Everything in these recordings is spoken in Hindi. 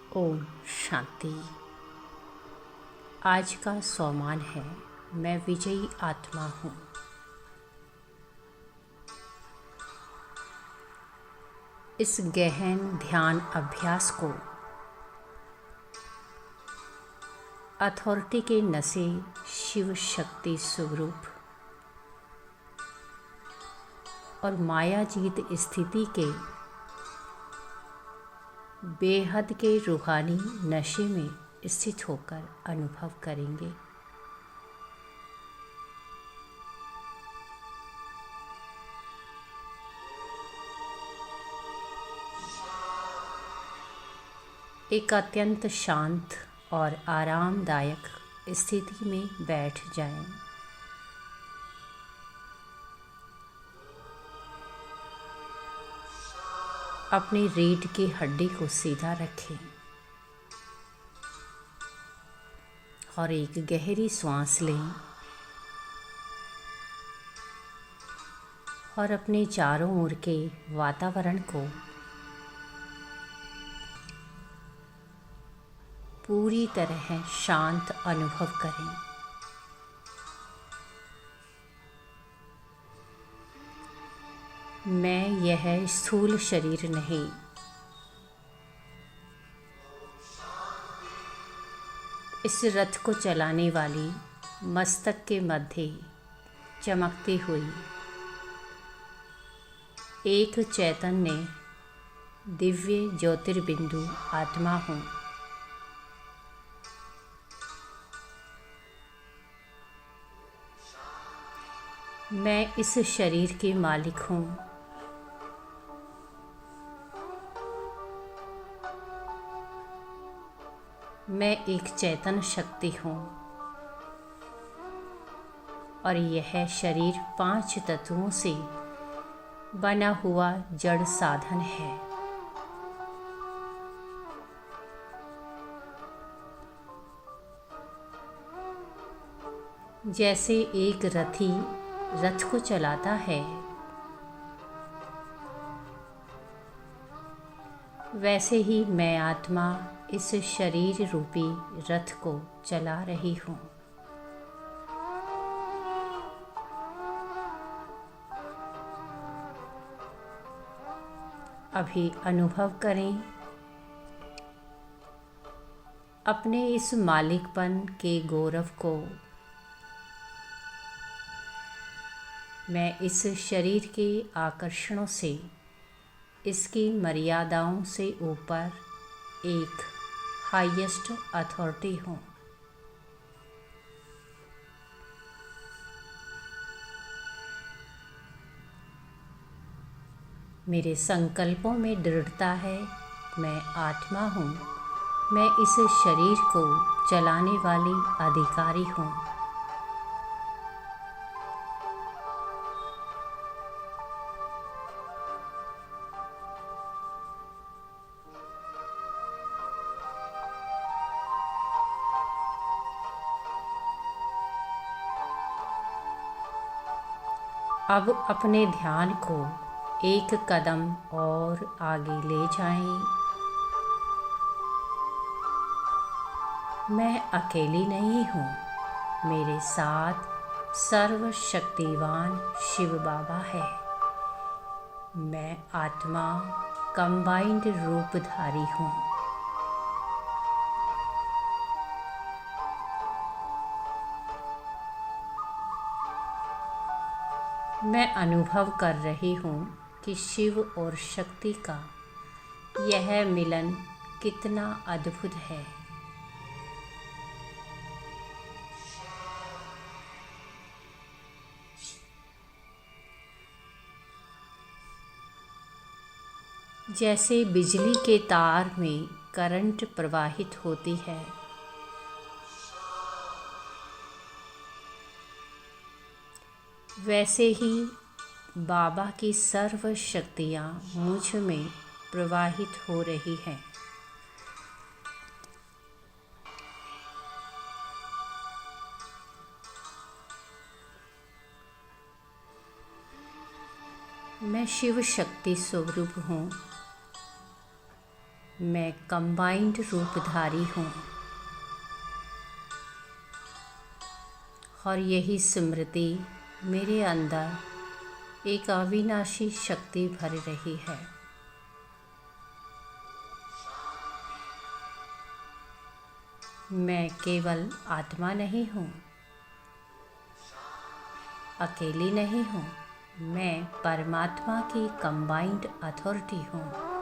ओम शांति। आज का सोमान है, मैं विजयी आत्मा हूँ। इस गहन ध्यान अभ्यास को अथॉरिटी के नशे शिव शक्ति स्वरूप और मायाजीत स्थिति के बेहद के रूहानी नशे में स्थित होकर अनुभव करेंगे। एक अत्यंत शांत और आरामदायक स्थिति में बैठ जाएं। अपनी रीढ़ की हड्डी को सीधा रखें और एक गहरी सांस लें और अपने चारों ओर के वातावरण को पूरी तरह शांत अनुभव करें। मैं यह स्थूल शरीर नहीं, इस रथ को चलाने वाली मस्तक के मध्य चमकती हुई एक चैतन्य दिव्य ज्योतिर्बिंदु आत्मा हूँ। मैं इस शरीर की मालिक हूँ। मैं एक चेतन शक्ति हूँ और यह शरीर 5 तत्वों से बना हुआ जड़ साधन है। जैसे एक रथी रथ को चलाता है, वैसे ही मैं आत्मा इस शरीर रूपी रथ को चला रही हूँ। अभी अनुभव करें अपने इस मालिकपन के गौरव को। मैं इस शरीर के आकर्षणों से, इसकी मर्यादाओं से ऊपर एक हाईएस्ट अथॉरिटी हूँ। मेरे संकल्पों में दृढ़ता है। मैं आत्मा हूँ। मैं इस शरीर को चलाने वाली अधिकारी हूँ। अब अपने ध्यान को एक कदम और आगे ले जाएं। मैं अकेली नहीं हूँ। मेरे साथ सर्वशक्तिवान शिव बाबा है। मैं आत्मा कंबाइंड रूपधारी हूँ। मैं अनुभव कर रही हूँ कि शिव और शक्ति का यह मिलन कितना अद्भुत है। जैसे बिजली के तार में करंट प्रवाहित होती है, वैसे ही बाबा की सर्व शक्तियाँ मुझ में प्रवाहित हो रही हैं। मैं शिव शक्ति स्वरूप हूँ। मैं कंबाइंड रूपधारी हूँ और यही स्मृति मेरे अंदर एक अविनाशी शक्ति भर रही है। मैं केवल आत्मा नहीं हूँ, अकेली नहीं हूँ, मैं परमात्मा की कंबाइंड अथॉरिटी हूँ।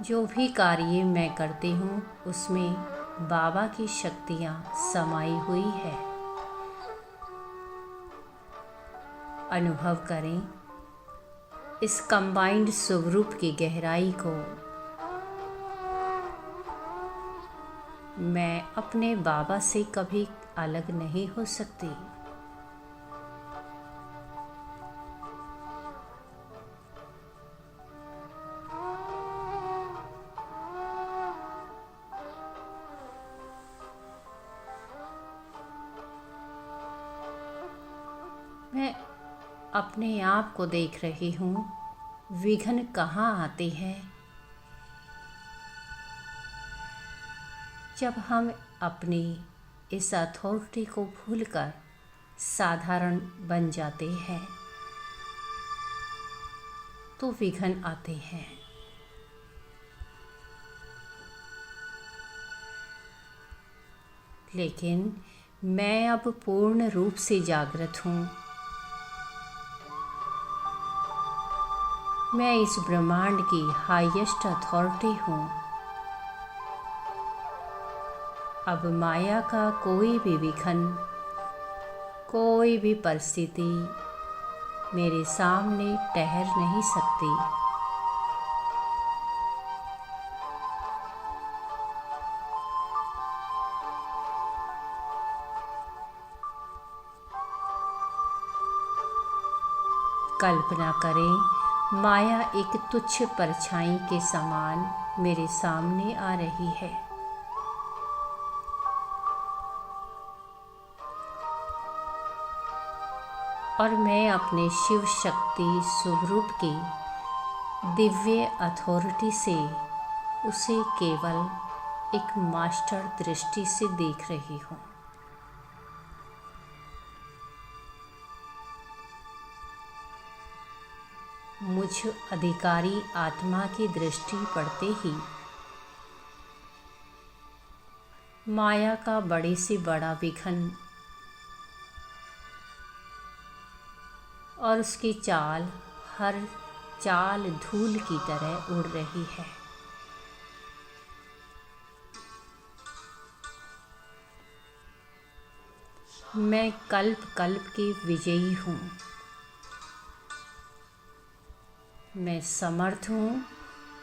जो भी कार्य मैं करती हूँ उसमें बाबा की शक्तियाँ समाई हुई है। अनुभव करें इस कंबाइंड स्वरूप की गहराई को। मैं अपने बाबा से कभी अलग नहीं हो सकती। मैं अपने आप को देख रही हूँ, विघ्न कहाँ आते हैं जब हम अपनी इस अथॉरिटी को भूलकर साधारण बन जाते हैं, तो विघ्न आते हैं। लेकिन मैं अब पूर्ण रूप से जागृत हूँ। मैं इस ब्रह्मांड की हाईएस्ट अथॉरिटी हूँ। अब माया का कोई भी विघ्न, कोई भी परिस्थिति मेरे सामने ठहर नहीं सकती। कल्पना करें, माया एक तुच्छ परछाई के समान मेरे सामने आ रही है। और मैं अपने शिव शक्ति स्वरूप की दिव्य अथॉरिटी से उसे केवल एक मास्टर दृष्टि से देख रही हूँ। मुझ अधिकारी आत्मा की दृष्टि पड़ते ही माया का बड़े से बड़ा विघ्न और उसकी चाल हर चाल धूल की तरह उड़ रही है। मैं कल्प कल्प की विजयी हूँ। मैं समर्थ हूँ।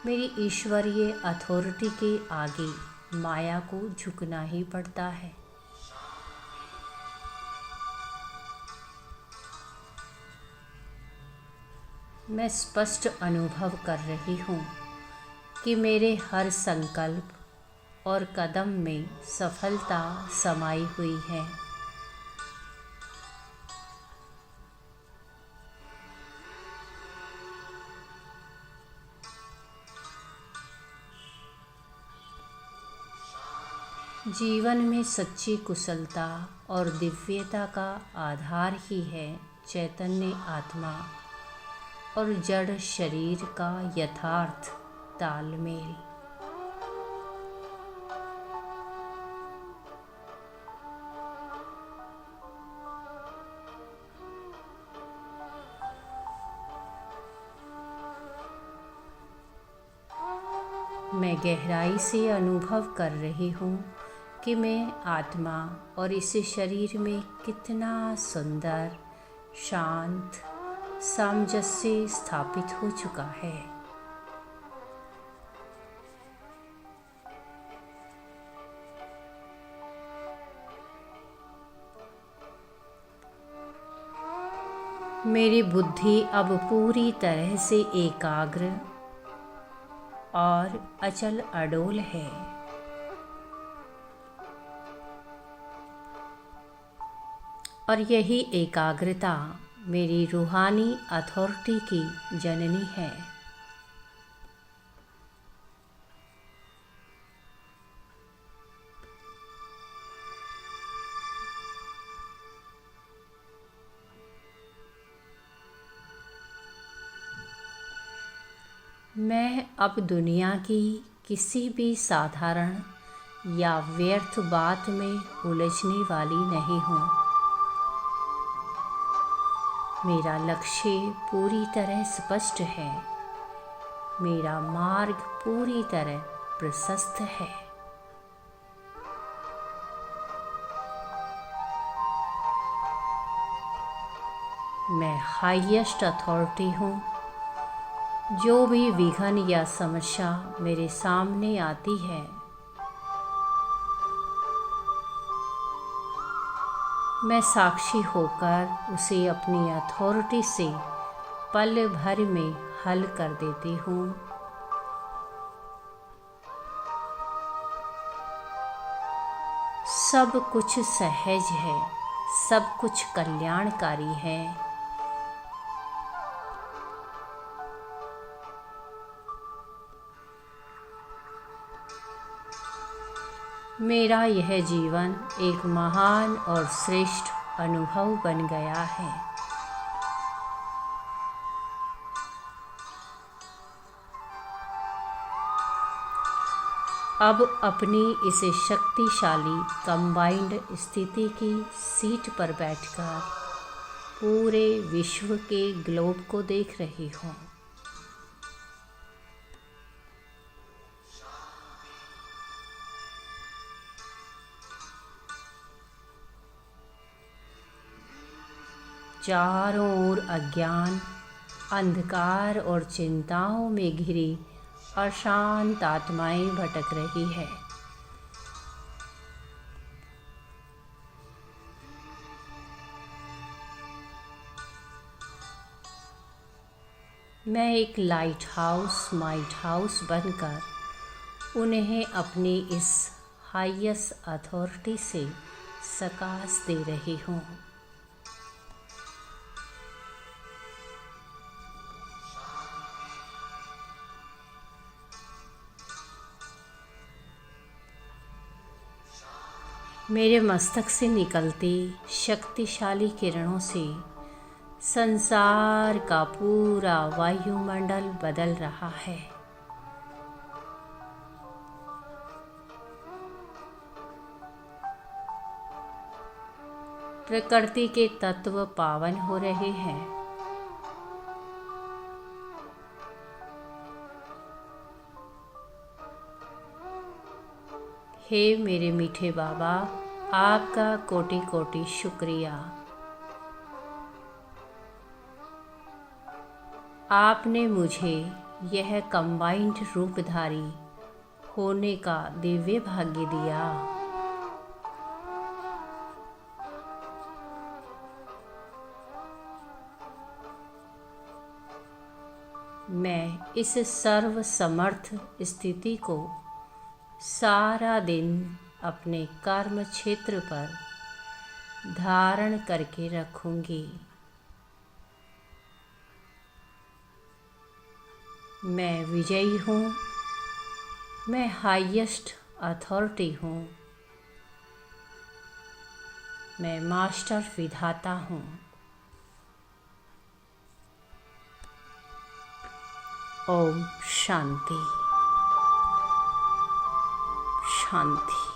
मेरी ईश्वरीय अथॉरिटी के आगे माया को झुकना ही पड़ता है। मैं स्पष्ट अनुभव कर रही हूँ कि मेरे हर संकल्प और कदम में सफलता समाई हुई है। जीवन में सच्ची कुशलता और दिव्यता का आधार ही है चैतन्य आत्मा और जड़ शरीर का यथार्थ तालमेल। मैं गहराई से अनुभव कर रही हूँ कि मैं आत्मा और इस शरीर में कितना सुंदर, शांत सामंजस्य स्थापित हो चुका है। मेरी बुद्धि अब पूरी तरह से एकाग्र और अचल अडोल है। और यही एकाग्रता मेरी रूहानी अथॉरिटी की जननी है। मैं अब दुनिया की किसी भी साधारण या व्यर्थ बात में उलझने वाली नहीं हूँ। मेरा लक्ष्य पूरी तरह स्पष्ट है। मेरा मार्ग पूरी तरह प्रशस्त है। मैं हाईएस्ट अथॉरिटी हूँ। जो भी विघ्न या समस्या मेरे सामने आती है, मैं साक्षी होकर उसे अपनी अथॉरिटी से पल भर में हल कर देती हूँ। सब कुछ सहज है, सब कुछ कल्याणकारी है। मेरा यह जीवन एक महान और श्रेष्ठ अनुभव बन गया है। अब अपनी इस शक्तिशाली कंबाइंड स्थिति की सीट पर बैठकर पूरे विश्व के ग्लोब को देख रही हूँ। चारों ओर अज्ञान, अंधकार और चिंताओं में घिरी अशांत आत्माएं भटक रही है। मैं एक लाइट हाउस माइट हाउस बनकर उन्हें अपनी इस हाईएस्ट अथॉरिटी से सकाश दे रही हूँ। मेरे मस्तक से निकलती शक्तिशाली किरणों से संसार का पूरा वायुमंडल बदल रहा है। प्रकृति के तत्व पावन हो रहे हैं। हे मेरे मीठे बाबा, आपका कोटि कोटि शुक्रिया। आपने मुझे यह कंबाइंड रूपधारी होने का दिव्य भाग्य दिया। मैं इस सर्वसमर्थ स्थिति को सारा दिन अपने कर्म क्षेत्र पर धारण करके रखूंगी। मैं विजयी हूँ। मैं हाईएस्ट अथॉरिटी हूँ। मैं मास्टर विधाता हूँ। ओम शांति शांति।